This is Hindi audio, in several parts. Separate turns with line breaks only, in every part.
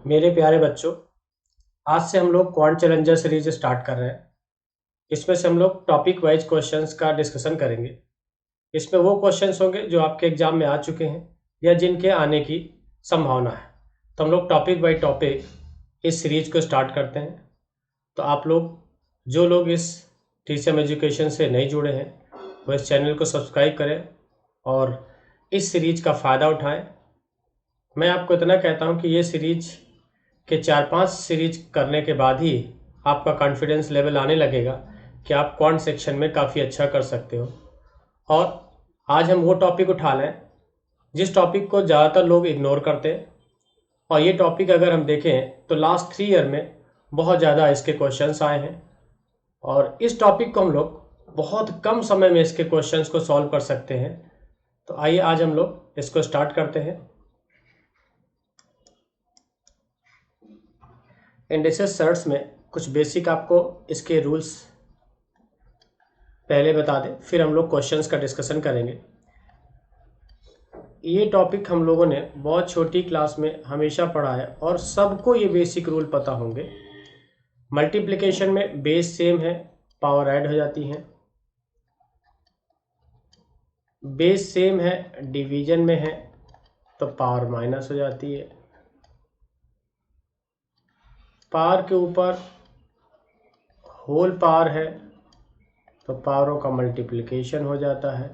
मेरे प्यारे बच्चों, आज से हम लोग क्वांट चैलेंजर सीरीज स्टार्ट कर रहे हैं। इसमें से हम लोग टॉपिक वाइज क्वेश्चंस का डिस्कशन करेंगे। इसमें वो क्वेश्चंस होंगे जो आपके एग्जाम में आ चुके हैं या जिनके आने की संभावना है। तो हम लोग टॉपिक बाय टॉपिक इस सीरीज को स्टार्ट करते हैं। तो आप लोग जो लोग इस टीसीएम एजुकेशन से नहीं जुड़े हैं वो इस चैनल को सब्सक्राइब करें और इस सीरीज का फ़ायदा उठाएं। मैं आपको इतना कहता हूं कि ये सीरीज के 4-5 सीरीज करने के बाद ही आपका कॉन्फिडेंस लेवल आने लगेगा कि आप क्वांट सेक्शन में काफ़ी अच्छा कर सकते हो। और आज हम वो टॉपिक उठा लें जिस टॉपिक को ज़्यादातर लोग इग्नोर करते हैं, और ये टॉपिक अगर हम देखें तो लास्ट 3 ईयर में बहुत ज़्यादा इसके क्वेश्चंस आए हैं और इस टॉपिक को हम लोग बहुत कम समय में इसके क्वेश्चंस को सॉल्व कर सकते हैं। तो आइए आज हम लोग इसको स्टार्ट करते हैं। इंडिसेस सर्ट्स में कुछ बेसिक आपको इसके रूल्स पहले बता दें, फिर हम लोग क्वेश्चंस का डिस्कशन करेंगे। ये टॉपिक हम लोगों ने बहुत छोटी क्लास में हमेशा पढ़ा है और सबको ये बेसिक रूल पता होंगे। मल्टीप्लिकेशन में बेस सेम है, पावर ऐड हो जाती है। बेस सेम है, डिवीजन में है तो पावर माइनस हो जाती है। पावर के ऊपर होल पावर है तो पावरों का मल्टीप्लिकेशन हो जाता है।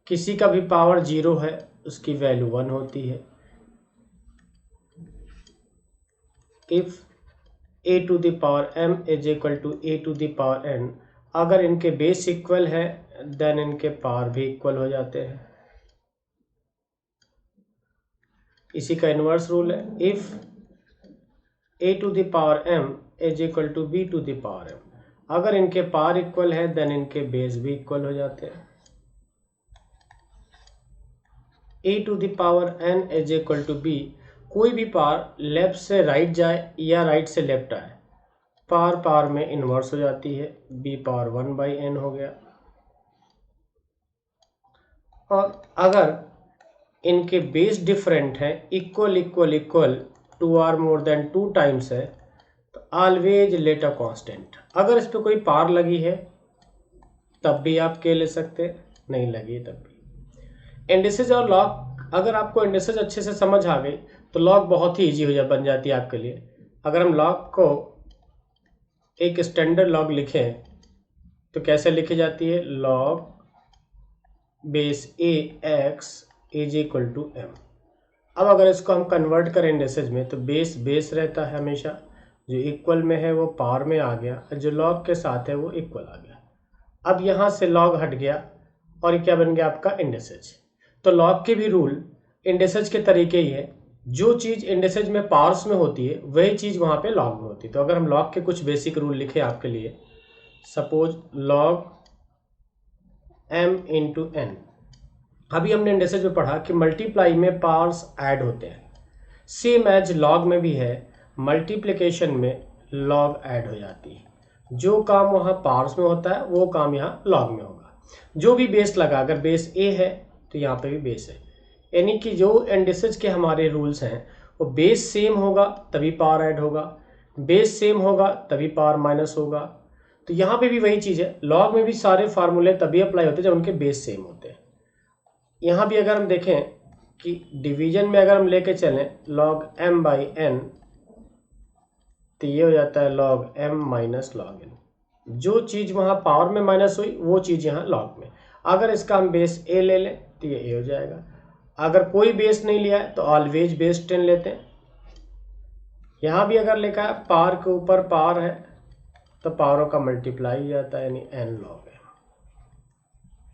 किसी का भी पावर 0 है उसकी वैल्यू 1 होती है। If a to the power m is equal to a to the power n, अगर इनके बेस इक्वल है देन इनके पावर भी इक्वल हो जाते हैं। इसी का इन्वर्स रूल है, if a to the power m is equal to b to the power m, अगर इनके पावर इक्वल है देन इनके बेस भी इक्वल हो जाते हैं। a to the power n is equal to b, कोई भी पावर लेफ्ट से राइट जाए या राइट से लेफ्ट आए, पावर पावर में इन्वर्स हो जाती है, b पावर 1/n हो गया। और अगर इनके बेस डिफरेंट है, equal equal equal 2 or more than 2 times है, तो ऑलवेज लेट अ कांस्टेंट। अगर इस पर कोई पार लगी है तब भी आप के ले सकते, नहीं लगी तब भी। इंडिसेस और लॉग, अगर आपको इंडिसेस अच्छे से समझ आ गई तो लॉग बहुत ही ईजी बन जाती है आपके लिए। अगर हम लॉग को एक स्टैंडर्ड लॉग लिखें तो कैसे लिखी जाती है, log base A X is equal to M. अब अगर इसको हम कन्वर्ट करें इंडिसेज में तो बेस बेस रहता है हमेशा, जो इक्वल में है वो पावर में आ गया, जो लॉग के साथ है वो इक्वल आ गया। अब यहाँ से लॉग हट गया और क्या बन गया आपका इंडिसेज। तो लॉग के भी रूल इंडिसेज के तरीके ही है, जो चीज़ इंडिसेज में पावर्स में होती है वही चीज़ वहाँ पे लॉग में होती है। तो अगर हम लॉग के कुछ बेसिक रूल लिखे आपके लिए, suppose log m into N. अभी हमने इंडिसेज में पढ़ा कि मल्टीप्लाई में पावर्स ऐड होते हैं, सेम एज लॉग में भी है, मल्टीप्लिकेशन में लॉग ऐड हो जाती है। जो काम वहाँ पावर्स में होता है वो काम यहाँ लॉग में होगा। जो भी बेस लगा, अगर बेस ए है तो यहाँ पे भी बेस है, यानी कि जो इंडिसेज के हमारे रूल्स हैं वो बेस सेम होगा तभी पावर ऐड होगा, बेस सेम होगा तभी पावर माइनस होगा। तो यहाँ पे भी वही चीज़ है, लॉग में भी सारे फार्मूले तभी अप्लाई होते हैं जब उनके बेस सेम होते हैं। यहाँ भी अगर हम देखें कि डिवीजन में अगर हम लेके चलें लॉग m बाई n, तो ये हो जाता है log m minus log n। जो चीज़ वहाँ पावर में माइनस हुई वो चीज़ यहाँ लॉग में। अगर इसका हम बेस a ले लें तो ये a हो जाएगा। अगर कोई बेस नहीं लिया है तो ऑलवेज बेस 10 लेते हैं। यहाँ भी अगर लिखा है पावर के ऊपर पावर है तो पावरों का मल्टीप्लाई हो जाता है, यानी n लॉग है।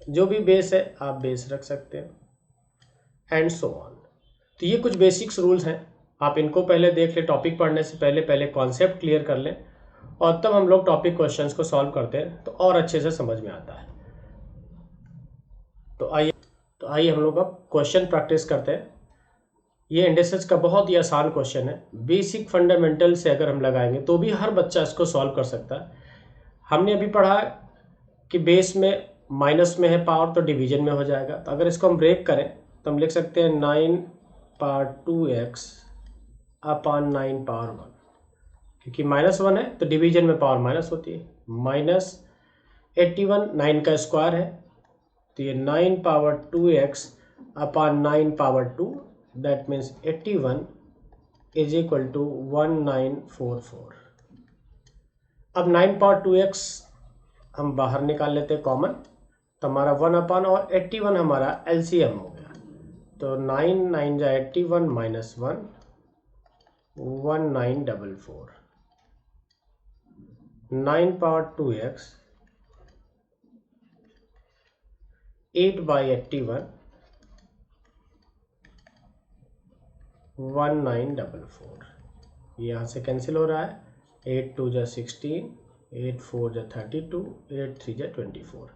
जो भी बेस है आप बेस रख सकते हैं एंड सो ऑन। तो ये कुछ बेसिक्स रूल्स हैं, आप इनको पहले देख लें। टॉपिक पढ़ने से पहले पहले कॉन्सेप्ट क्लियर कर लें और तब हम लोग टॉपिक क्वेश्चंस को सॉल्व करते हैं तो और अच्छे से समझ में आता है। तो आइए हम लोग अब क्वेश्चन प्रैक्टिस करते हैं। ये इंडिसेज का बहुत ही आसान क्वेश्चन है, बेसिक फंडामेंटल से अगर हम लगाएंगे तो भी हर बच्चा इसको सॉल्व कर सकता है। हमने अभी पढ़ा कि बेस में माइनस में है पावर तो डिवीजन में हो जाएगा। तो अगर इसको हम ब्रेक करें तो हम लिख सकते हैं 9 पावर 2x अपान 9 पावर 1, क्योंकि -1 है तो डिवीजन में पावर माइनस होती है। -81 9 का स्क्वायर है, तो ये 9 power 2x upon 9 power 2, that means 81 is equal to 1944। अब 9 पावर 2x हम बाहर निकाल लेते हैं कॉमन, तो हमारा 1 अपान और 81 हमारा एलसीएम हो गया, तो 9 9 जा 81 माइनस 1 1944। 9 power 2x 8 by 81 1944। यहाँ से कैंसिल हो रहा है, 8 2 जा 16, 8 4 जा 32, 8 3 जा 24।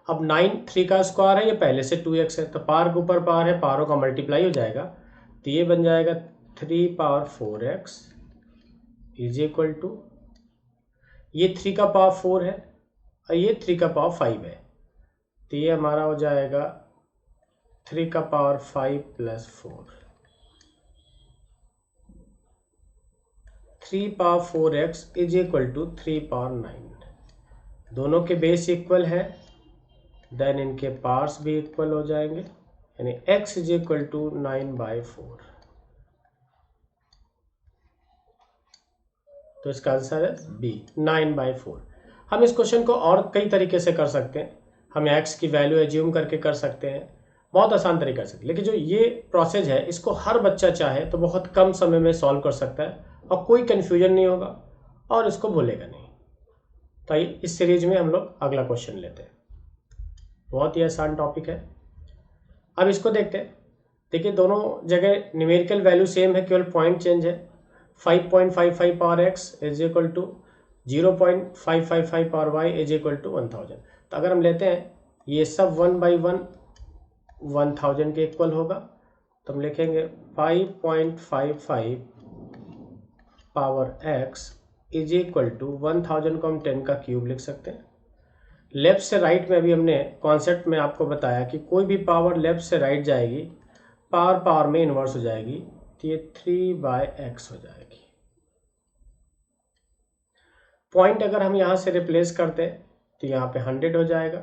अब 9 3 का स्क्वायर है, ये पहले से 2x है, तो पावर के ऊपर पावर है, पावरों का मल्टीप्लाई हो जाएगा, तो ये बन जाएगा 3 power 4x is equal to, ये 3 का पावर 4 है और ये 3 का पावर 5 है, तो ये हमारा हो जाएगा 3 का power 5 plus 4। 3 power 4x is equal to 3 power 9। दोनों के बेस इक्वल है, देन इनके पावर्स भी इक्वल हो जाएंगे, यानी x इज इक्वल टू 9/4। तो इसका आंसर है बी 9/4। हम इस क्वेश्चन को और कई तरीके से कर सकते हैं, हम x की वैल्यू एज्यूम करके कर सकते हैं, बहुत आसान तरीका से, लेकिन जो ये प्रोसेस है इसको हर बच्चा चाहे तो बहुत कम समय में सॉल्व कर सकता है और कोई कन्फ्यूजन नहीं होगा और इसको भूलेगा नहीं। तो इस सीरीज में हम लोग अगला क्वेश्चन लेते हैं, बहुत ही आसान टॉपिक है। अब इसको देखते हैं। देखिए दोनों जगह न्यूमेरिकल वैल्यू सेम है, केवल पॉइंट चेंज है। 5.55 power x is equal to 0.555 power y is equal to 1000। तो अगर हम लेते हैं ये सब 1/1 1000 के इक्वल होगा, तो हम लिखेंगे 5.55 power x is equal to 1000 को हम 10 का क्यूब लिख सकते हैं। लेफ्ट से राइट में अभी हमने कॉन्सेप्ट में आपको बताया कि कोई भी पावर लेफ्ट से राइट जाएगी, पावर में इन्वर्स हो जाएगी, तो ये 3/x हो जाएगी। पॉइंट अगर हम यहाँ से रिप्लेस करते हैं तो यहाँ पे 100 हो जाएगा,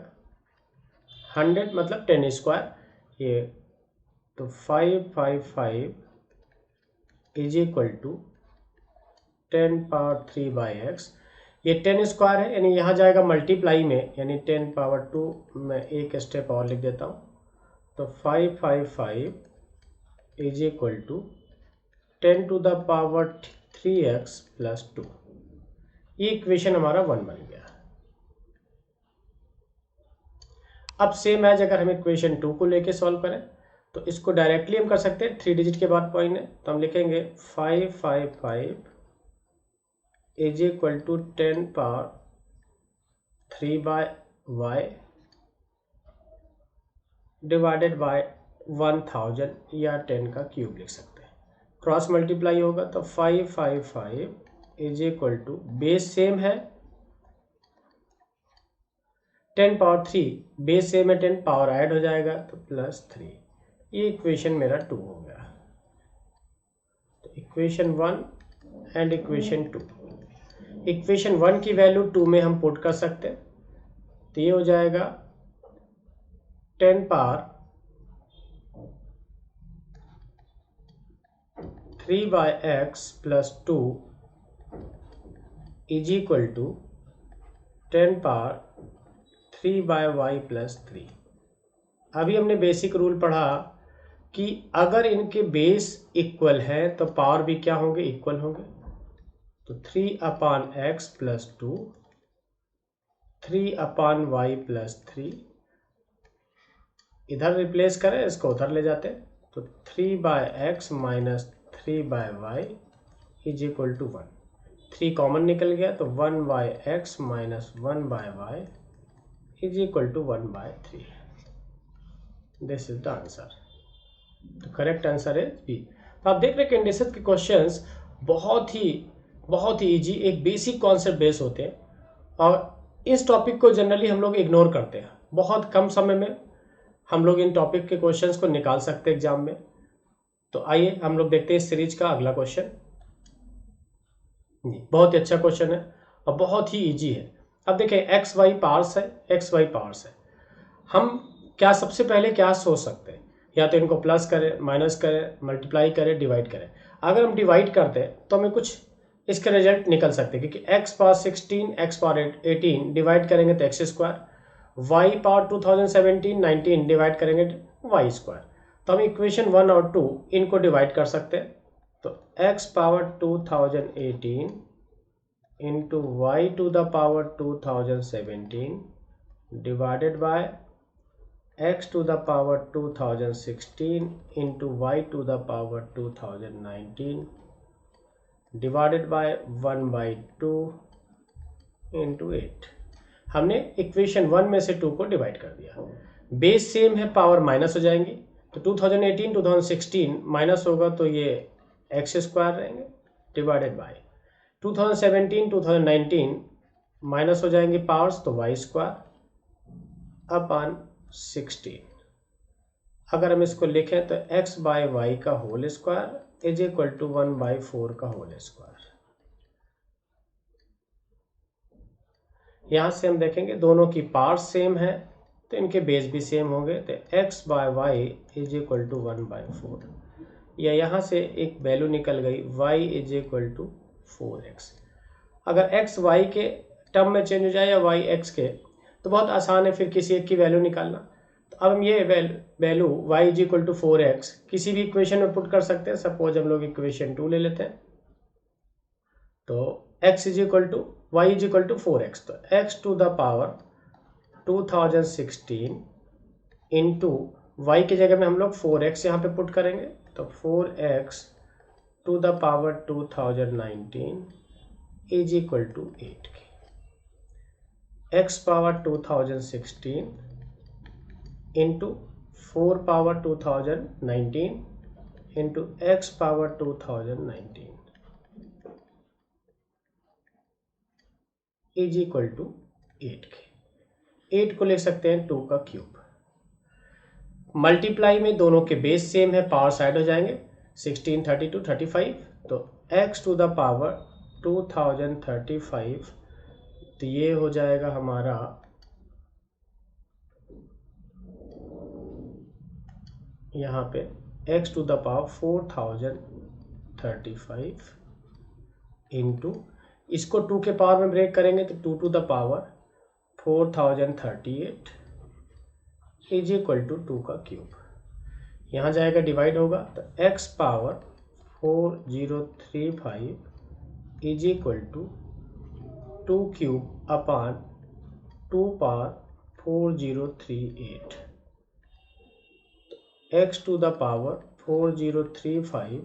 100 मतलब 10 स्क्वायर, ये तो 555 is equal to 10 power 3/x। ये 10 स्क्वायर है, यानी यहाँ जाएगा मल्टीप्लाई में, यानी 10 पावर 2 में एक स्टेप और लिख देता हूँ, तो 555 is equal to 10 to the power 3x plus 2। ये इक्वेशन हमारा 1 बन गया। अब सेम एज अगर हम इक्वेशन 2 को लेके सॉल्व करें तो इसको डायरेक्टली हम कर सकते हैं, 3 डिजिट के बाद पॉइंट है, तो हम लिखेंगे 555 is equal to 10 power 3/y divided by 1000 या 10 का क्यूब लिख सकते हैं। क्रॉस मल्टीप्लाई होगा तो 555 is equal to, base same है 10 पावर 3, बेस सेम है 10, पावर ऐड हो जाएगा तो प्लस 3। ये इक्वेशन मेरा 2 हो गया। तो इक्वेशन 1 एंड इक्वेशन 2, इक्वेशन 1 की वैल्यू 2 में हम पुट कर सकते हैं, तो ये हो जाएगा 10 power 3/x plus 2 is equal to 10 power 3/y plus 3। अभी हमने बेसिक रूल पढ़ा कि अगर इनके बेस इक्वल है तो पावर भी क्या होंगे, इक्वल होंगे। तो 3/x प्लस 2, 3/y प्लस 3, इधर रिप्लेस करें, इसको उधर ले जाते हैं, तो 3/x minus 3/y is equal to 1। 3 कॉमन निकल गया तो 1/x minus 1/y is equal to 1/3। This is the answer. तो करेक्ट आंसर है बी। तो आप देख रहे हैं कैंडिडेट के क्वेश्चंस बहुत ही इजी, एक बेसिक कॉन्सेप्ट बेस होते हैं और इस टॉपिक को जनरली हम लोग इग्नोर करते हैं। बहुत कम समय में हम लोग इन टॉपिक के क्वेश्चंस को निकाल सकते हैं एग्जाम में। तो आइए हम लोग देखते हैं इस सीरीज का अगला क्वेश्चन। बहुत ही अच्छा क्वेश्चन है और बहुत ही इजी है। अब देखें एक्स वाई पार्स है, एक्स वाई पार्स है। हम क्या सबसे पहले क्या सोच सकते हैं, या तो इनको प्लस करें, माइनस करें, मल्टीप्लाई करें, डिवाइड करें। अगर हम डिवाइड करते हैं तो हमें कुछ इसके रिजल्ट निकल सकते हैं, क्योंकि X power 16 X power 18 divide करेंगे तो X square, Y power 2017 19 divide करेंगे वाई स्क्वायर। तो हम इक्वेशन 1 और 2 इनको डिवाइड कर सकते हैं। तो x power 2018 into Y to the power 2017 divided by x to the power 2016 into Y to the power 2019 divided by 1/2 into 8। हमने इक्वेशन 1 में से 2 को डिवाइड कर दिया। बेस सेम है, पावर माइनस हो जाएंगी। तो 2018 2016 माइनस होगा तो ये एक्स स्क्वायर रहेंगे, डिवाइडेड बाय 2017 2019 माइनस हो जाएंगे पावर्स, तो वाई स्क्वायर अपॉन 16। अगर हम इसको लिखें तो x बाय वाई का whole square is equal to 1/4 का होल स्क्वायर। यहां से हम देखेंगे दोनों की पार्ट सेम है तो इनके बेस भी सेम होंगे। तो x by Y is equal to 1/4, या यहाँ से एक वैल्यू निकल गई y is equal to 4x। अगर x y के टर्म में चेंज हो जाए या y x के, तो बहुत आसान है फिर किसी एक की वैल्यू निकालना। तो अब हम ये value y is equal to 4x किसी भी इक्वेशन में पुट कर सकते हैं। सपोज हम लोग इक्वेशन 2 ले लेते हैं। तो x is equal to Y is equal to 4x, तो x to the power 2016 into Y की जगह में हम लोग 4x यहाँ पे पुट करेंगे। तो 4x to the power 2019 is equal to 8 के। x power 2016 into 4 power 2019 into x power 2019 is equal to 8 के। 8 को लिख सकते हैं 2 का क्यूब। मल्टीप्लाई में दोनों के बेस सेम है, पावर साइड हो जाएंगे, 16 32 35। तो x टू द पावर 2035, तो ये हो जाएगा हमारा यहाँ पे x to the power 4035 into, इसको 2 के पावर में ब्रेक करेंगे तो 2 to the power 4038 is equal to 2 का क्यूब। यहाँ जाएगा डिवाइड होगा तो x power 4035 is equal to 2 cube upon 2 power 4038। x to the power 4035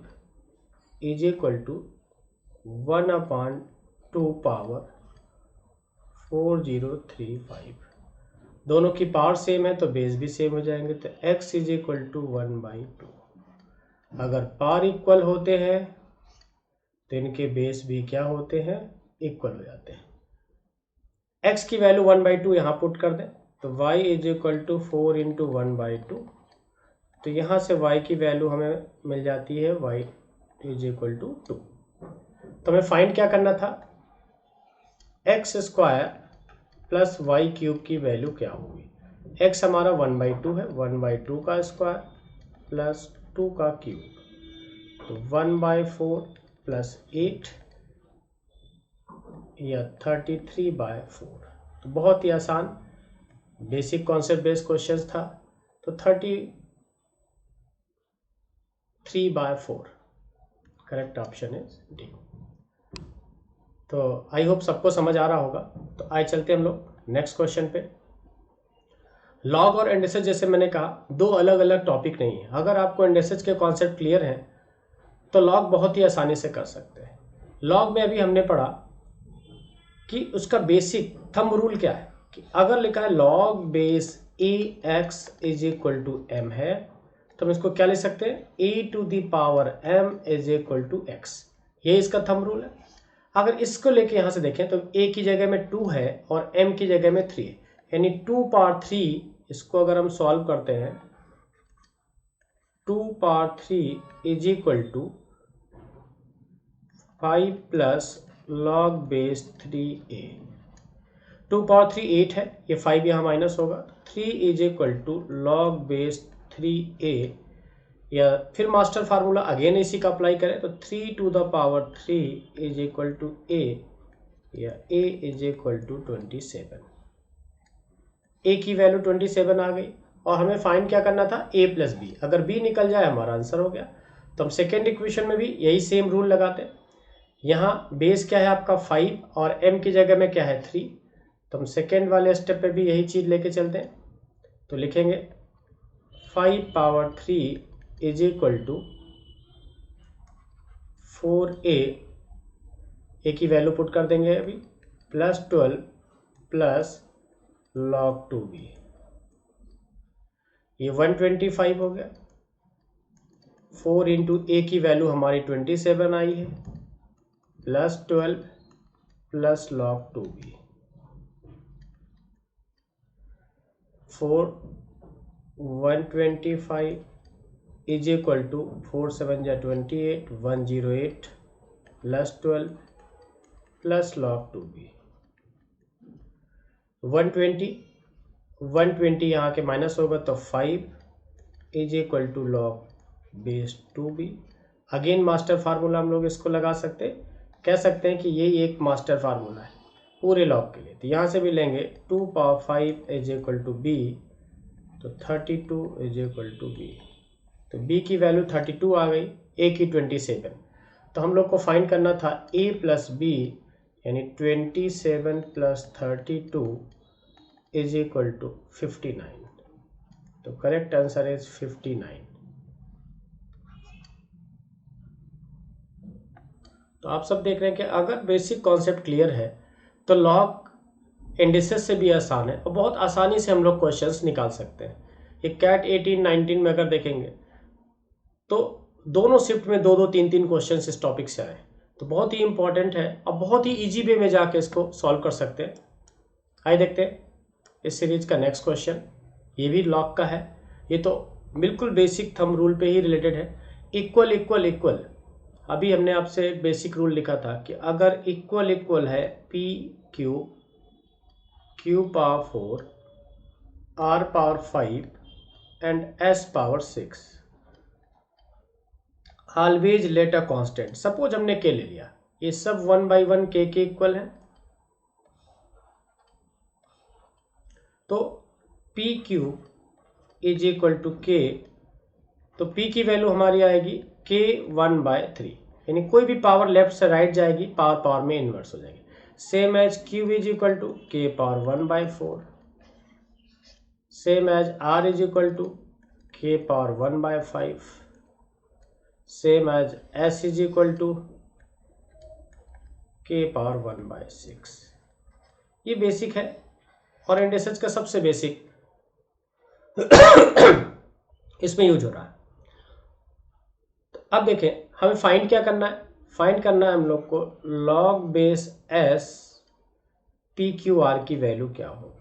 is equal to 1 upon 2 power 4035। दोनों की पावर सेम है तो बेस भी सेम हो जाएंगे। तो x इज इक्वल टू 1/2। अगर पावर इक्वल होते हैं तो इनके बेस भी क्या होते हैं, इक्वल हो जाते हैं। x की वैल्यू 1/2 यहाँ पुट कर दें तो y is equal to 4 into 1/2। तो यहाँ से y की वैल्यू हमें मिल जाती है y इज इक्वल टू 2। तो हमें फाइंड क्या करना था, X square plus Y cube की वैल्यू क्या होगी। x हमारा 1/2 है, 1/2 का स्क्वायर प्लस 2 का क्यूब, तो 1/4 प्लस 8 या 33/4। तो बहुत ही आसान बेसिक कॉन्सेप्ट बेस्ड क्वेश्चन था। तो 33/4 करेक्ट ऑप्शन इज डी। तो आई होप सबको समझ आ रहा होगा। तो आइए चलते हम लोग नेक्स्ट क्वेश्चन पे। लॉग और इंडेक्सेस, जैसे मैंने कहा, दो अलग अलग टॉपिक नहीं है। अगर आपको इंडेक्सेस के कॉन्सेप्ट क्लियर हैं तो लॉग बहुत ही आसानी से कर सकते हैं। लॉग में अभी हमने पढ़ा कि उसका बेसिक थंब रूल क्या है, कि अगर लिखा है log base A X is equal to M है तो हम इसको क्या लिख सकते हैं, e to the power m is equal to X. ये इसका थंब रूल है। अगर इसको लेके यहाँ से देखें तो a की जगह में 2 है और m की जगह में 3 है, यानी 2 पावर 3 इसको अगर हम सॉल्व करते हैं 2 power 3 is equal to 5 plus log base 3a। 2 power 3 8 है, ये 5 यहाँ माइनस होगा। 3 is equal to log base 3a, या फिर मास्टर फार्मूला अगेन इसी का अप्लाई करें तो 3 to the power 3 is equal to a, या a is equal to 27। a की वैल्यू 27 आ गई और हमें फाइंड क्या करना था, a प्लस बी। अगर b निकल जाए हमारा आंसर हो गया। तो हम सेकेंड इक्वेशन में भी यही सेम रूल लगाते हैं। यहाँ बेस क्या है आपका 5 और m की जगह में क्या है 3, तो हम सेकेंड वाले स्टेप पे भी यही चीज़ लेके चलते हैं। तो लिखेंगे 5 power 3 is equal to 4a, a की वैल्यू पुट कर देंगे अभी, प्लस 12 प्लस log 2b, ये 125 हो गया। 4 इंटू ए की वैल्यू हमारी 27 आई है, plus 12 plus log 2b, 4 125 is equal to 4 7 जा 28, 108 प्लस 12 प्लस log 2b। 120 यहाँ के माइनस होगा तो 5 is equal to log base 2b। Again master formula हम लोग इसको लगा सकते हैं, कह सकते हैं कि यही एक मास्टर फार्मूला है पूरे लॉग के लिए। तो यहाँ से भी लेंगे 2 power 5 is equal to b, तो 32 इज इक्वल टू b। तो b की वैल्यू 32 आ गई, a की 27। तो हम लोग को फाइंड करना था a प्लस b, यानी 27 प्लस 32 इज इक्वल टू 59। तो करेक्ट आंसर इज 59। तो आप सब देख रहे हैं कि अगर बेसिक कॉन्सेप्ट क्लियर है तो लॉग इंडिसेस से भी आसान है और बहुत आसानी से हम लोग क्वेश्चंस निकाल सकते हैं। ये कैट 18-19 में अगर देखेंगे तो दोनों शिफ्ट में 2-2, 3-3 क्वेश्चन इस टॉपिक से आए, तो बहुत ही इंपॉर्टेंट है और बहुत ही इजी वे में जाके इसको सॉल्व कर सकते हैं। आइए देखते हैं इस सीरीज का नेक्स्ट क्वेश्चन। ये भी लॉग का है, ये तो बिल्कुल बेसिक थंब रूल पे ही रिलेटेड है। इक्वल इक्वल इक्वल, अभी हमने आपसे बेसिक रूल लिखा था कि अगर इक्वल इक्वल है P Q, Q power 4, R power 5 and S power 6, always let a constant. Suppose हमने के ले लिया, ये सब 1 by 1 के इक्वल है, तो P Q is equal to K, तो p की वैल्यू हमारी आएगी k 1/3, यानी कोई भी पावर लेफ्ट से राइट जाएगी पावर पावर में इन्वर्स हो जाएगी। Same as q is equal to k power 1/4, same as r is equal to k power 1/5, same as s is equal to k power 1/6। ये बेसिक है और इंडिसेस का सबसे बेसिक इसमें यूज हो रहा है। अब देखें हमें फाइंड क्या करना है, फाइंड करना है हम लोग को log base s P Q R की वैल्यू क्या हो,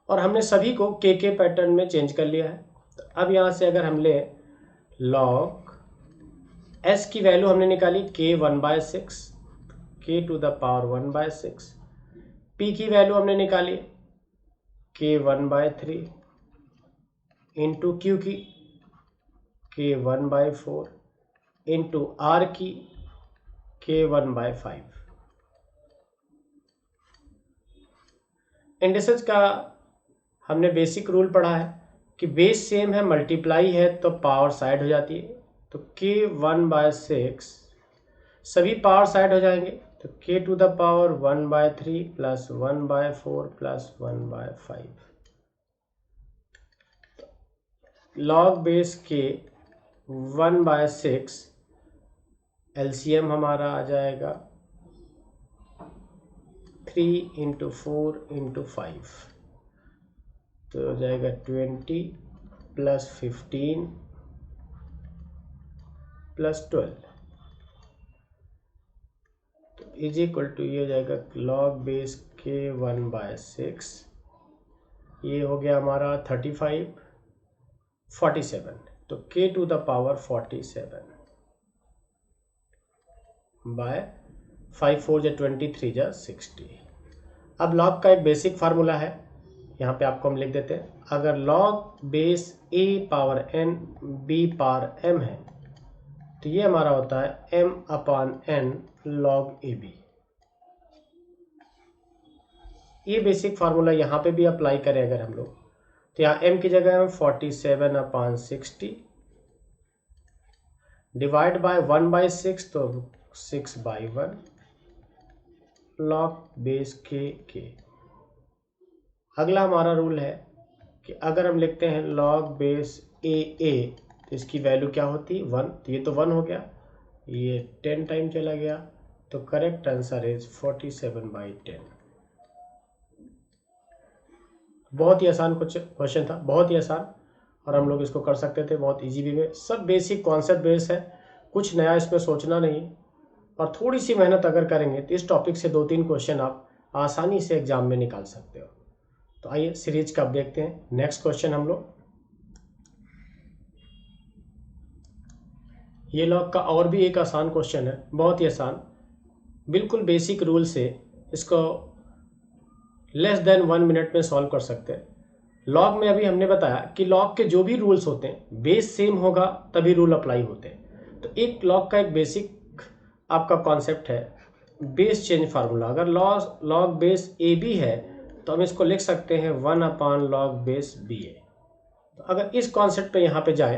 और हमने सभी को के पैटर्न में चेंज कर लिया है। तो अब यहाँ से अगर हम ले लॉग s की वैल्यू हमने निकाली k 1/6, k to the power 1/6, p की वैल्यू हमने निकाली k 1/3 इंटू क्यू की k 1/4 इंटू आर की k 1/5। इंडिसेस का हमने बेसिक रूल पढ़ा है कि बेस सेम है, मल्टीप्लाई है तो पावर साइड हो जाती है। तो k 1/6 सभी पावर साइड हो जाएंगे, तो k to the power 1/3 plus 1/4 plus 1/5। Log base K 1/6 LCM हमारा आ जाएगा 3 इंटू 4 इंटू 5, तो हो जाएगा 20 प्लस 15 प्लस 12, तो इज इक्वल टू ये हो जाएगा लॉग बेस के 1/6 ये हो गया हमारा 35 47, तो k to the power 47 by 5 4 जा 23 जा 60। अब लॉग का एक बेसिक फार्मूला है, यहाँ पे आपको हम लिख देते हैं। अगर log base a power n b power m है तो ये हमारा होता है m अपान n लॉग ab। ये बेसिक फार्मूला यहाँ पे भी अप्लाई करें अगर हम लोग, तो यहाँ m की जगह हम 47 अपान 60 डिवाइड बाय 1/6, तो 6/1 लॉग बेस के। अगला हमारा रूल है कि अगर हम लिखते हैं लॉग बेस a तो इसकी वैल्यू क्या होती है 1, तो ये तो 1 हो गया, ये 10 टाइम चला गया, तो करेक्ट आंसर इज 47/10। बहुत ही आसान कुछ क्वेश्चन था, बहुत ही आसान, और हम लोग इसको कर सकते थे बहुत इजी वे में। सब बेसिक कॉन्सेप्ट बेस है, कुछ नया इसमें सोचना नहीं, और थोड़ी सी मेहनत अगर करेंगे तो इस टॉपिक से 2-3 क्वेश्चन आप आसानी से एग्जाम में निकाल सकते हो। तो आइए सीरीज का अब देखते हैं नेक्स्ट क्वेश्चन हम लोग। ये लॉग का और भी एक आसान क्वेश्चन है, बहुत ही आसान, बिल्कुल बेसिक रूल से इसको लेस देन 1 मिनट में सॉल्व कर सकते हैं। लॉग में अभी हमने बताया कि लॉग के जो भी रूल्स होते हैं बेस सेम होगा तभी रूल अप्लाई होते हैं। तो एक लॉग का एक बेसिक आपका कॉन्सेप्ट है बेस चेंज फार्मूला। अगर लॉग बेस ए बी है तो हम इसको लिख सकते हैं 1 अपान लॉग बेस बी ए। तो अगर इस कॉन्सेप्ट पे यहाँ पे जाए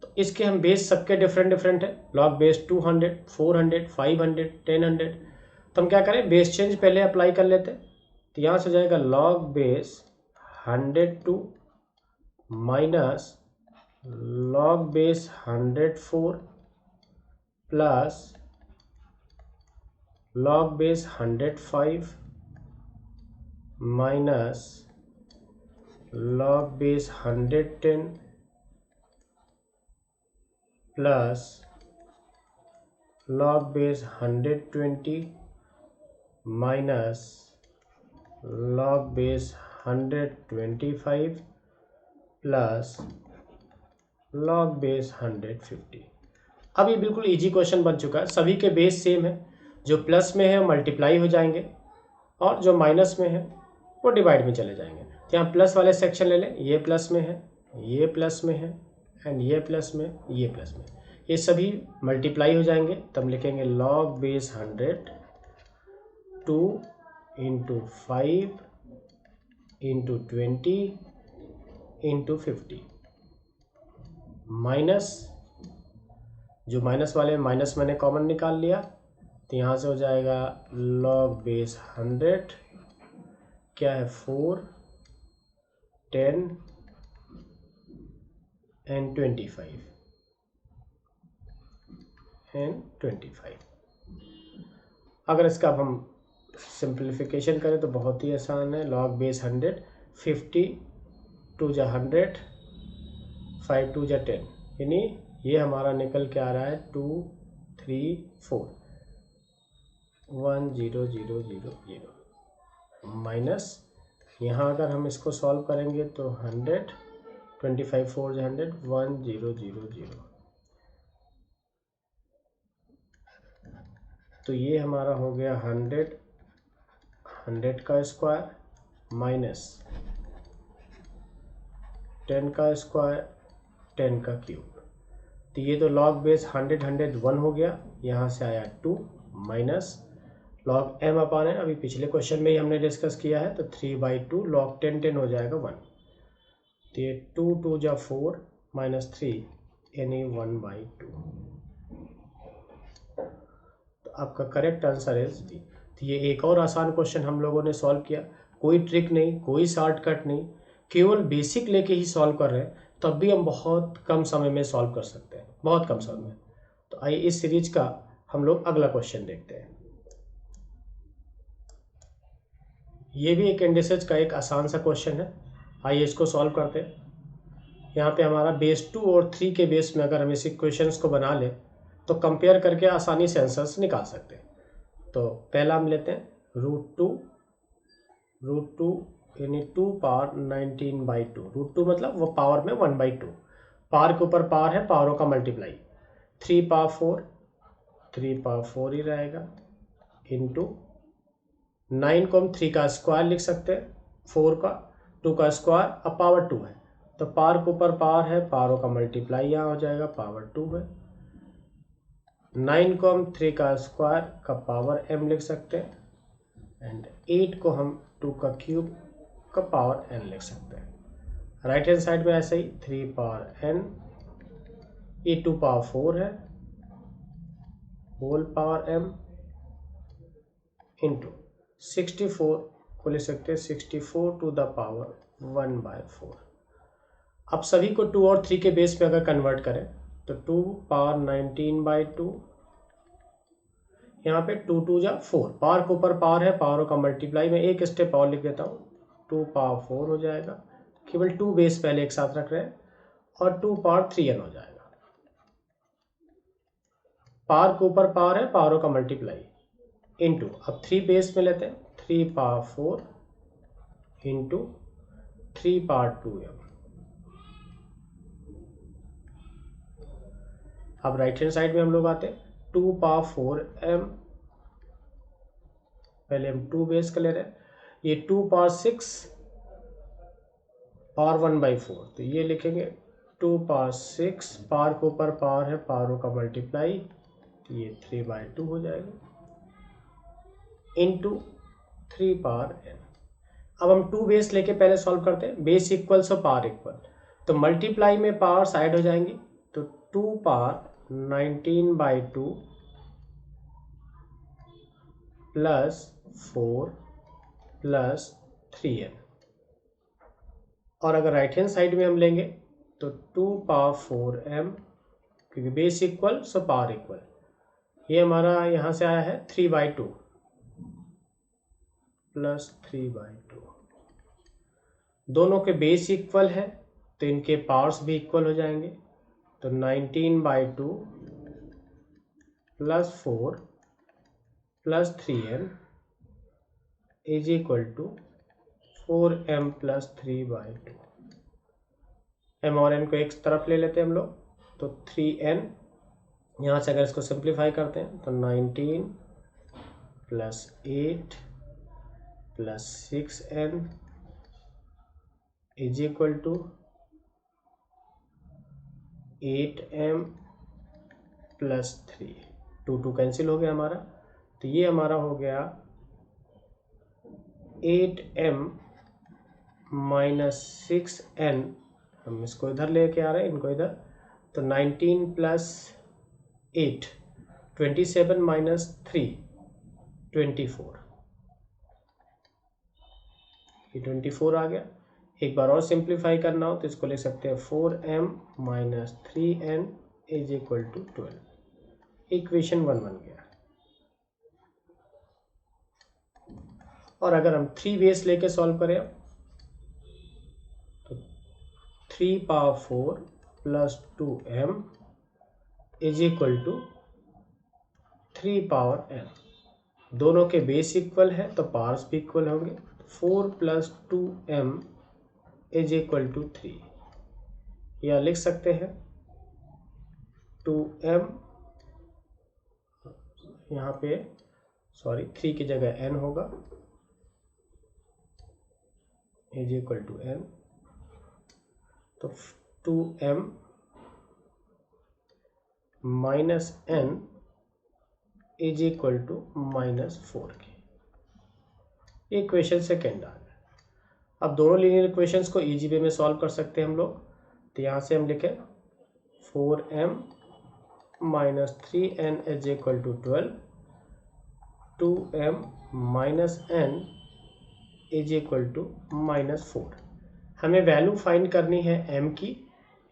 तो इसके हम बेस सबके डिफरेंट डिफरेंट है, लॉग बेस 200 400 500 1000। तो हम क्या करें, बेस चेंज पहले अप्लाई कर लेते हैं। तो यहाँ से जाएगा log base 102 minus log base 104 plus log base 105 minus log base 110 plus log base 120 minus log base 125 plus log base 150। अब ये बिल्कुल इजी क्वेश्चन बन चुका है, सभी के बेस सेम है, जो प्लस में है वो मल्टीप्लाई हो जाएंगे और जो माइनस में है वो डिवाइड में चले जाएंगे। तो यहाँ प्लस वाले सेक्शन ले लें, ये प्लस में है, ये प्लस में है, एंड ये प्लस में, ये प्लस में, ये सभी मल्टीप्लाई हो जाएंगे। तो हम लिखेंगे log base 100 2 into 5 into 20 into 50 minus, जो माइनस वाले माइनस मैंने कॉमन निकाल लिया, तो यहाँ से हो जाएगा लॉग बेस 100 क्या है 4 10 एंड 25 एंड 25। अगर इसका अब हम सिंप्लीफिकेशन करें तो बहुत ही आसान है, लॉग बेस 100 50 2 जा 100 5 2 जा 10, यानी ये हमारा निकल के आ रहा है 2 3 4 1 0 0 0 0 माइनस, यहाँ अगर हम इसको सॉल्व करेंगे तो 100 25 4 जा 100 1 0 0 0, तो ये हमारा हो गया 100 का स्क्वायर माइनस 10 का स्क्वायर 10 का क्यूब। तो ये तो लॉग बेस 100 101 हो गया, यहाँ से आया 2 माइनस लॉग m अपान है, अभी पिछले क्वेश्चन में ही हमने डिस्कस किया है, तो 3/2 लॉग 10 10 हो जाएगा 1। तो ये 2 2 जा 4 माइनस 3 यानी 1/2। तो आपका करेक्ट आंसर है डी। तो ये एक और आसान क्वेश्चन हम लोगों ने सॉल्व किया, कोई ट्रिक नहीं, कोई शॉर्टकट नहीं, केवल बेसिक लेके ही सॉल्व कर रहे हैं, तब भी हम बहुत कम समय में सॉल्व कर सकते हैं, बहुत कम समय में। तो आइए इस सीरीज का हम लोग अगला क्वेश्चन देखते हैं। ये भी एक इंडिसेज का एक आसान सा क्वेश्चन है, आइए इसको सॉल्व करते हैं। यहाँ पे हमारा बेस 2 और 3 के बेस में अगर हम इस इक्वेशंस को बना लें तो कंपेयर करके आसानी से आंसर्स निकाल सकते हैं। तो पहला हम लेते हैं √2 यानी 2 पावर 19/2। √2 मतलब वो पावर में 1/2, पावर के ऊपर पावर है, पावरों का मल्टीप्लाई। 3 पावर 4, 3 पावर 4 ही रहेगा, इंटू 9 को हम 3 का स्क्वायर लिख सकते हैं, 4 का 2 का स्क्वायर, अब पावर 2 है तो पावर के ऊपर पावर है, पावरों का मल्टीप्लाई यहाँ हो जाएगा, पावर 2 है। 9 को हम 3 का स्क्वायर का पावर m लिख सकते हैं, एंड 8 को हम 2 का क्यूब का पावर n लिख सकते हैं। राइट हैंड साइड में ऐसे ही 3 पावर n, ये 2 पावर 4 है, होल पावर m, इंटू 64 को लिख सकते हैं 64 टू द पावर 1/4। अब सभी को 2 और 3 के बेस में अगर कन्वर्ट करें तो 2 पावर 19/2, यहाँ पे 2 2 जा 4, पावर के ऊपर पावर है, पावरों का मल्टीप्लाई। में एक स्टेप और लिख देता हूँ, 2 पावर 4 हो जाएगा, केवल 2 बेस पहले एक साथ रख रहे हैं, और 2 पावर 3n हो जाएगा। पावर के ऊपर पावर है, पावरों का मल्टीप्लाई, इंटू अब 3 बेस में लेते हैं, 3 पावर 4 इंटू 3 पावर 2m। अब राइट हैंड साइड में हम लोग आते हैं, 2 पावर 4m, पहले हम 2 बेस का ले रहे हैं, ये 2 पावर 6 पावर 1/4, तो ये लिखेंगे 2 पावर 6, पावर के ऊपर पावर है, पावरों का मल्टीप्लाई, तो ये 3/2 हो जाएगा, इंटू 3 पावर n। अब हम 2 बेस लेके पहले सॉल्व करते हैं, base equal so power equal, तो मल्टीप्लाई में पावर साइड हो जाएंगी, तो 2 पावर 19/2 प्लस 4 प्लस 3n, और अगर राइट हैंड साइड में हम लेंगे तो 2 पावर 4m, क्योंकि base equal so power equal, ये हमारा यहाँ से आया है 3/2 प्लस 3/2। दोनों के बेस इक्वल है तो इनके पावर्स भी इक्वल हो जाएंगे, तो 19/2 plus 4 plus 3n is equal to 4m plus 3/2। m और n को एक तरफ ले लेते हैं हम लोग, तो 3n, यहाँ से अगर इसको सिंप्लीफाई करते हैं तो 19 plus 8 plus 6n is equal to 8m plus 3, 2 2 cancel हो गया हमारा, तो ये हमारा हो गया 8m माइनस 6n, हम इसको इधर लेके आ रहे हैं, इनको इधर, तो 19 प्लस 8 27 माइनस 3 24, ये 24 आ गया। एक बार और सिंप्लीफाई करना हो तो इसको ले सकते हैं 4m minus 3n is equal to 12, equation 1 बन गया। और अगर हम 3 बेस लेके सॉल्व करें तो 3 power 4 plus 2m is equal to 3 power n, दोनों के बेस इक्वल है तो पावर्स भी इक्वल होंगे, 4 plus 2m is equal to 3, या लिख सकते हैं 2m, यहाँ पे सॉरी 3 की जगह n होगा, इज इक्वल टू n, तो 2m minus n is equal to -4 की। इक्वेशन सेकेंड आ गया। अब दोनों लीनियर इक्वेशंस को इजी वे में सॉल्व कर सकते हैं हम लोग, तो यहाँ से हम लिखें 4m minus 3n is equal to 12, 2m minus n is equal to -4। हमें वैल्यू फाइंड करनी है m की,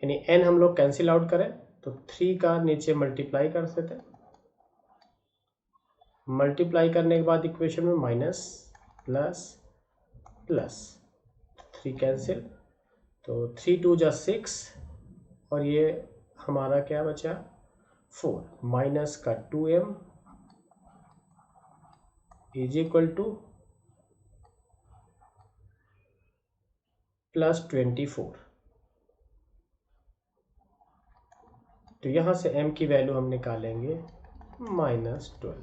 यानी n हम लोग कैंसिल आउट करें तो 3 का नीचे मल्टीप्लाई कर सकते हैं, मल्टीप्लाई करने के बाद इक्वेशन में माइनस प्लस प्लस 3 कैंसिल, तो 3 2 जा 6, और ये हमारा क्या बचा 4, माइनस का 2m is equal two plus 24। तो यहाँ से m की वैल्यू हम निकालेंगे -12।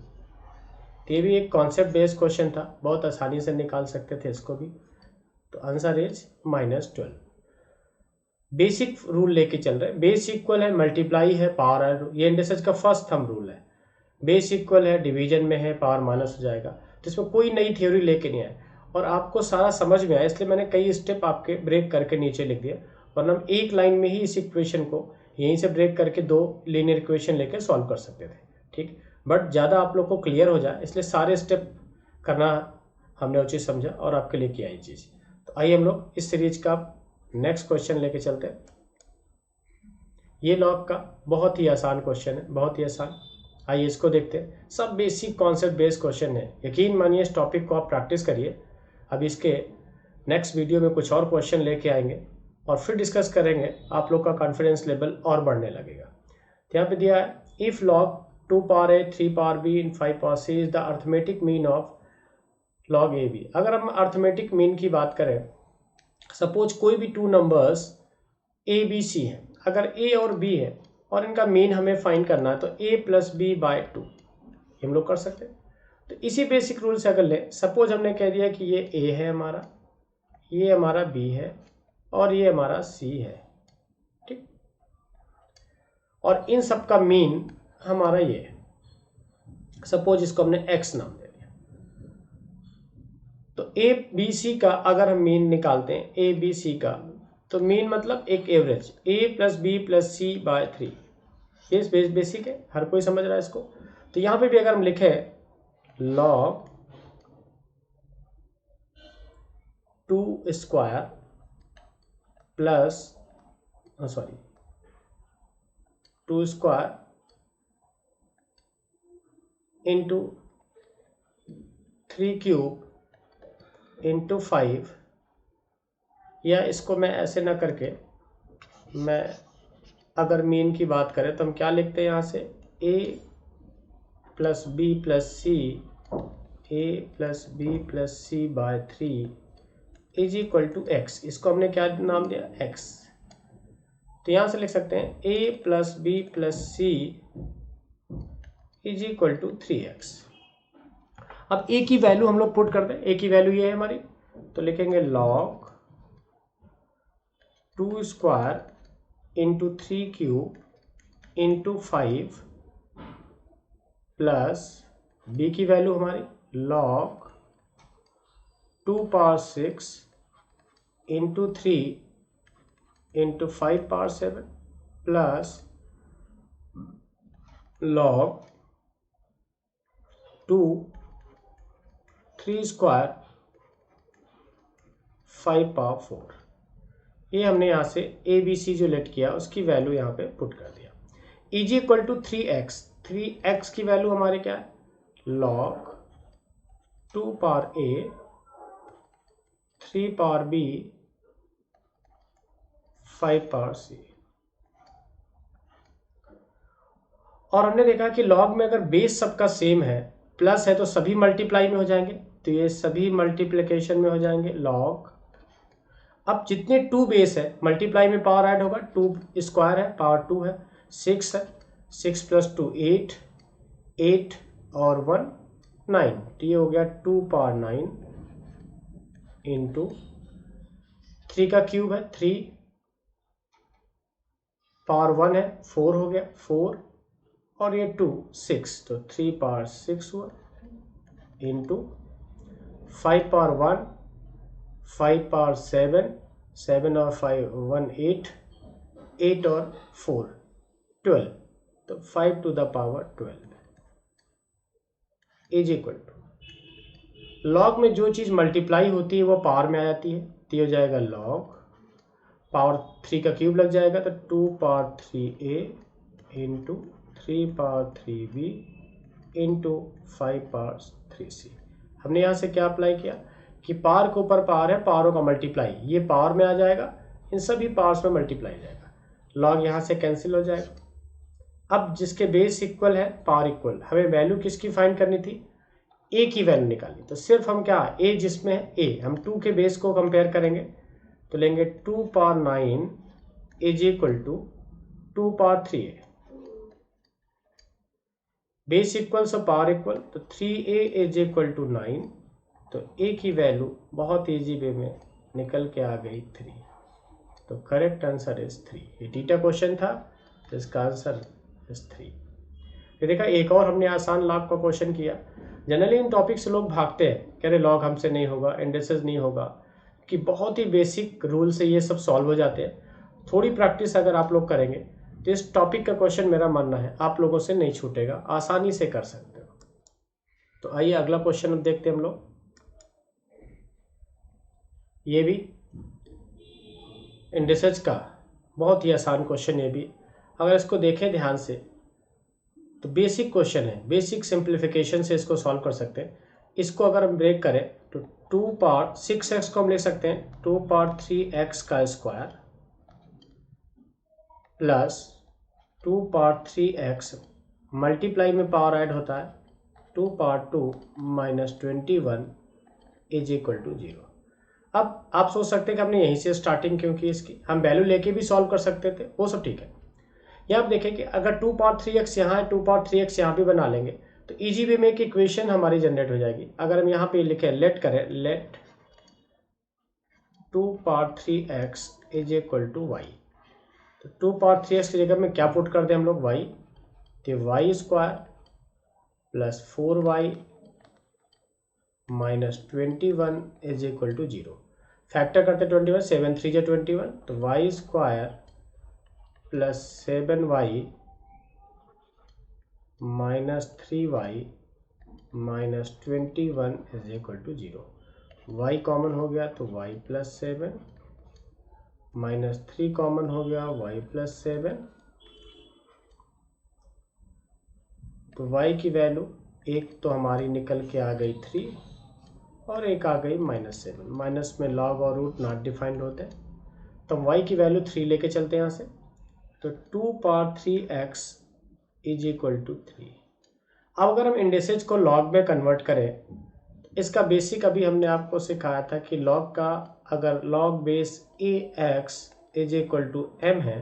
ये भी एक कॉन्सेप्ट बेस्ड क्वेश्चन था, बहुत आसानी से निकाल सकते थे इसको भी। तो आंसर इज -12। बेसिक रूल लेके चल रहे हैं। बेस इक्वल है, मल्टीप्लाई है, पावर है, ये इंडेक्सेस का फर्स्ट थंब रूल है। बेस इक्वल है, डिवीजन में है, पावर माइनस हो जाएगा। तो इसमें कोई नई थ्योरी लेके नहीं आए और आपको सारा समझ में आया, इसलिए मैंने कई स्टेप आपके ब्रेक करके नीचे लिख दिया, वरना हम एक लाइन में ही इस इक्वेशन को यहीं से ब्रेक करके 2 लीनियर इक्वेशन लेके सॉल्व कर सकते थे, ठीक। बट ज़्यादा आप लोग को क्लियर हो जाए इसलिए सारे स्टेप करना हमने उचित समझा और आपके लिए किया ये चीज़। तो आइए हम लोग इस सीरीज का नेक्स्ट क्वेश्चन लेके चलते हैं। ये लॉग का बहुत ही आसान क्वेश्चन है, बहुत ही आसान। आइए इसको देखते हैं। सब बेसिक कॉन्सेप्ट बेस्ड क्वेश्चन है, यकीन मानिए इस टॉपिक को आप प्रैक्टिस करिए। अब इसके नेक्स्ट वीडियो में कुछ और क्वेश्चन लेके आएंगे और फिर डिस्कस करेंगे, आप लोग का कॉन्फिडेंस लेवल और बढ़ने लगेगा। तो यहाँ पे दिया है, if log 2 power a 3 power b इन 5 power c is the arithmetic mean of log A B. अगर हम अर्थमेटिक मीन की बात करें, सपोज कोई भी 2 नंबर्स a b c है, अगर a और b है और इनका मीन हमें फाइंड करना है तो a प्लस बी बाय 2 हम लोग कर सकते हैं। तो इसी बेसिक रूल से अगर ले, सपोज हमने कह दिया कि ये a है हमारा, ये हमारा b है और ये हमारा c है, ठीक। और इन सब का मीन हमारा ये है, सपोज इसको हमने x नाम दे दिया। तो a b c का अगर हम मीन निकालते हैं, a b c का, तो मीन मतलब एक average a plus B plus C by 3। ये बेसिक है, हर कोई समझ रहा है इसको। तो यहाँ पे भी अगर हम लिखें log 2 square plus 2 square into 3 cube into 5, या इसको मैं ऐसे ना करके, मैं अगर मीन की बात करें तो हम क्या लिखते हैं यहाँ से, a plus B plus C, a plus B plus C by 3 is equal to X. इसको हमने क्या नाम दिया, x। तो यहाँ से लिख सकते हैं a plus B plus C is equal to 3x। अब a की वैल्यू हम लोग पुट करते हैं, a की वैल्यू ये है हमारी, तो लिखेंगे log 2 square into 3 cube into 5 plus b की वैल्यू हमारी log 2 power 6 into 3 into 5 power 7 plus log 2 3 square 5 power 4। ये हमने यहाँ से ए बी सी जो लेट किया उसकी वैल्यू यहाँ पे पुट कर दिया। Is equal to 3x। 3x की वैल्यू हमारे क्या है, log 2 power a 3 power b 5 power c। और हमने देखा कि लॉग में अगर बेस सबका सेम है, प्लस है, तो सभी मल्टीप्लाई में हो जाएंगे, तो ये सभी मल्टीप्लिकेशन में हो जाएंगे लॉग। अब जितने 2 बेस है, मल्टीप्लाई में पावर ऐड होगा, 2 स्क्वायर है, पावर 2 है, 6 है, 6 प्लस 2 8, 8 और 1 9, तो ये हो गया 2 पावर 9 इंटू 3 का क्यूब है 3, पावर 1 है 4 हो गया 4, और ये 2 6, तो 3 पावर 6 हुआ इंटू 5 पावर 1, 5 पावर 7, 7 और 5 1 8, 8 और 4 12, तो 5 to the power 12 is equal to, log में जो चीज़ मल्टीप्लाई होती है वो पावर में आ जाती है, तो ये हो जाएगा लॉग पावर 3 का क्यूब लग जाएगा, तो 2 power 3a into 3 power 3b into 5 power 3c। हमने यहाँ से क्या अप्लाई किया कि पावर के ऊपर पावर है, पावरों का मल्टीप्लाई, ये पावर में आ जाएगा, इन सभी पावर्स में मल्टीप्लाई जाएगा, लॉग यहाँ से कैंसिल हो जाएगा। अब जिसके बेस इक्वल है, पावर इक्वल, हमें वैल्यू किसकी फाइंड करनी थी, a की वैल्यू निकालनी, तो सिर्फ हम क्या, a जिसमें है a, हम 2 के बेस को कंपेयर करेंगे, तो लेंगे 2 power 9 is equal to 2 power 3a। Base equal so power equal, तो 3a इज इक्वल टू 9, तो a की वैल्यू बहुत ईजी वे में निकल के आ गई 3। तो करेक्ट आंसर इज 3। ये टीटा क्वेश्चन था, तो इसका आंसर इज 3। ये देखा, एक और हमने आसान लॉग का क्वेश्चन किया। जनरली इन टॉपिक से लोग भागते हैं, कह रहे लॉग हमसे नहीं होगा, इंडिसेस नहीं होगा, कि बहुत ही बेसिक रूल से ये सब सॉल्व हो जाते हैं। थोड़ी प्रैक्टिस अगर आप लोग करेंगे तो इस टॉपिक का क्वेश्चन मेरा मानना है आप लोगों से नहीं छूटेगा, आसानी से कर सकते हो। तो आइए अगला क्वेश्चन अब देखते हैं हम लोग। ये भी इंडिसेस का बहुत ही आसान क्वेश्चन। ये भी अगर इसको देखें ध्यान से तो बेसिक क्वेश्चन है, बेसिक सिंप्लीफिकेशन से इसको सॉल्व कर सकते हैं। इसको अगर हम ब्रेक करें तो 2 पावर 6x को हम लिख सकते हैं 2 पावर 3x का square plus 2 power 3x, multiply में पावर ऐड होता है 2 power 2 minus 21 is equal to 0। अब आप सोच सकते हैं कि हमने यहीं से स्टार्टिंग क्यों की इसकी, हम वैल्यू लेके भी सॉल्व कर सकते थे, वो सब ठीक है। यहाँ आप देखें कि अगर 2 पावर 3x यहाँ है, 2 पावर 3x यहाँ भी बना लेंगे तो इजी वे में एक इक्वेशन हमारी जनरेट हो जाएगी। अगर हम यहाँ पे लिखें लेट करें, let 2 power 3x is equal to y, तो 2 पावर 3x की जगह में क्या पुट कर दें हम लोग, y, तो y square plus 4y minus 21 is equal to 0। Factor करते 21, 7 3 जा 21, तो y square plus 7y minus 3y minus 21 is equal to 0। y common हो गया तो y प्लस 7 माइनस 3 कॉमन हो गया y प्लस 7, तो y की वैल्यू एक तो हमारी निकल के आ गई 3 और एक आ गई -7। माइनस में लॉग और रूट नॉट डिफाइंड होते हैं, तो हम y की वैल्यू 3 लेके चलते हैं यहाँ से, तो 2 power 3x is equal to 3। अब अगर हम इंडिसेज को लॉग में कन्वर्ट करें, इसका बेसिक अभी हमने आपको सिखाया था कि लॉग का अगर log base ax is equal to m है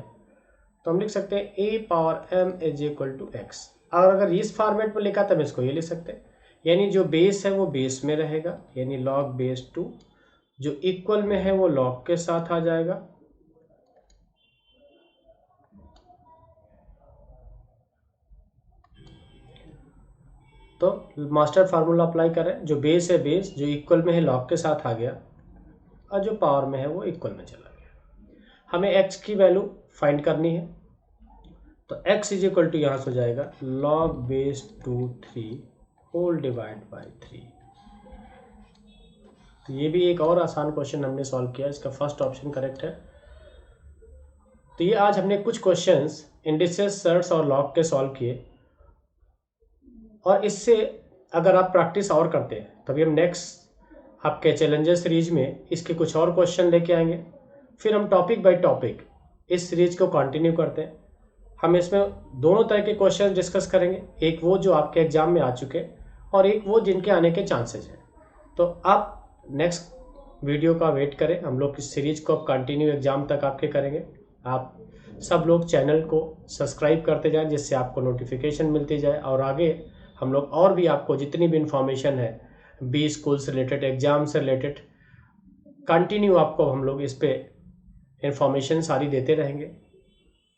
तो हम लिख सकते हैं a power m is equal to x। और अगर इस फॉर्मेट में लिखा तब इसको ये लिख सकते हैं, यानी जो बेस है वो बेस में रहेगा, यानी लॉग बेस 2, जो इक्वल में है वो लॉग के साथ आ जाएगा, तो मास्टर फार्मूला अप्लाई करें, जो बेस है बेस, जो इक्वल में है लॉग के साथ आ गया, और जो पावर में है वो इक्वल में चला गया। हमें x की वैल्यू फाइंड करनी है, तो x इज इक्वल टू यहाँ से हो जाएगा log base 2 3 whole divide by 3। तो ये भी एक और आसान क्वेश्चन हमने सॉल्व किया, इसका फर्स्ट ऑप्शन करेक्ट है। तो ये आज हमने कुछ क्वेश्चंस इंडिसेस, सर्ट्स और लॉग के सॉल्व किए, और इससे अगर आप प्रैक्टिस और करते हैं तभी हम नेक्स्ट आपके चैलेंजेस सीरीज में इसके कुछ और क्वेश्चन लेके आएंगे। फिर हम टॉपिक बाय टॉपिक इस सीरीज को कंटिन्यू करते हैं। हम इसमें दोनों तरह के क्वेश्चन डिस्कस करेंगे, एक वो जो आपके एग्जाम में आ चुके और एक वो जिनके आने के चांसेस हैं। तो आप नेक्स्ट वीडियो का वेट करें, हम लोग इस सीरीज को अब कंटिन्यू एग्जाम तक आपके करेंगे। आप सब लोग चैनल को सब्सक्राइब करते जाएं जिससे आपको नोटिफिकेशन मिलती जाए, और आगे हम लोग और भी आपको जितनी भी इंफॉर्मेशन है बी स्कूल से रिलेटेड, एग्जाम से रिलेटेड, कंटिन्यू आपको हम लोग इस पे इंफॉर्मेशन सारी देते रहेंगे।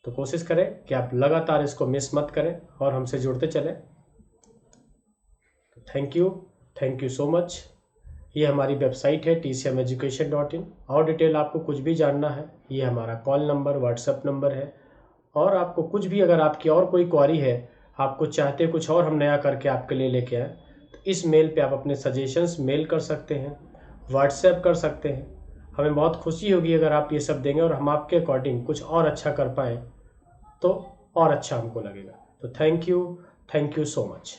तो कोशिश करें कि आप लगातार इसको मिस मत करें और हमसे जुड़ते चलें। Thank you so much. ये हमारी वेबसाइट है tcmeducation.in। और डिटेल आपको कुछ भी जानना है, ये हमारा कॉल नंबर, व्हाट्सएप नंबर है। और आपको कुछ भी अगर आपकी और कोई क्वारी है, आपको चाहते कुछ और हम नया करके आपके लिए लेके आए, तो इस मेल पे आप अपने सजेशंस मेल कर सकते हैं, व्हाट्सएप कर सकते हैं। हमें बहुत खुशी होगी अगर आप ये सब देंगे और हम आपके अकॉर्डिंग कुछ और अच्छा कर पाएँ तो और अच्छा हमको लगेगा। तो थैंक यू सो मच।